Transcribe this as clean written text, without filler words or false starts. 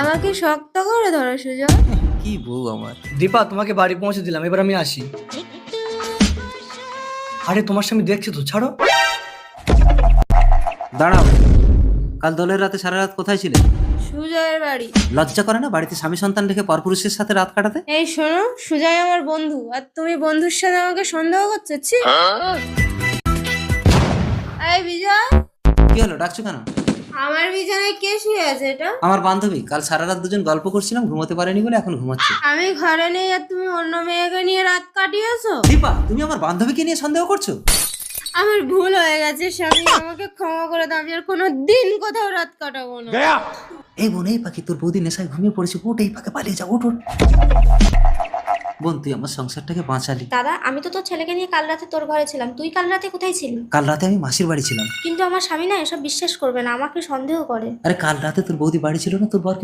আমাকে শক্ত করে ধরো সুজয়। কি বউ আমার। দীপা তোমাকে বাড়ি পৌঁছে দিলাম, এবার আমি আসি। আরে তোমার স্বামী দেখছে তো, ছাড়ো। দাঁড়াও, কাল দলের রাতে সারা রাত কোথায় ছিলে? সুজয়ের বাড়ি। লজ্জা করে না বাড়িতে স্বামী সন্তান রেখে পরপুরুষের সাথে রাত কাটাতে? এই শোনো, সুজয় আমার বন্ধু, আর তুমি বন্ধুর সাথে আমাকে সন্দেহ করছো? ছি। এই বিজয়, কি হলো, ডাকছো কেন? আমার বিছানায় কে শুয়ে আছে এটা? আমার বান্ধবী, কাল সারা রাত দুজন গল্প করছিলাম, ঘুমোতে পারেনি বলে এখন ঘুমাচ্ছে। আমি ঘরে নেই আর তুমি অন্য মেয়েকে নিয়ে রাত কাটিয়েছো? দীপা, তুমি আমার বান্ধবীকে নিয়ে সন্দেহ করছো? আমার ভুল হয়ে গেছে স্বামী, আমাকে ক্ষমা করে দাও, আমি আর কোনো দিন কোথাও রাত কাটাবো না। এই বোন, এই পাখি, তোর বৌদি নেশায় ঘুমিয়ে পড়েছে, ওঠ, এই পাখি পালিয়ে যা, ওঠ ওঠ। বোন, তুই আমার সংসারটাকে বাঁচালি। দাদা, আমি তো তোর ছেলেকে নিয়ে কাল রাতে তোর ঘরে ছিলাম, তুই কাল রাতে কোথায় ছিলি? কাল রাতে আমি মাসির বাড়ি ছিলাম। কিন্তু আমার স্বামী না এসব বিশ্বাস করবে না, আমাকে সন্দেহ করে। আরে কাল রাতে তোর বৌদি বাড়ি ছিল না, তোর বর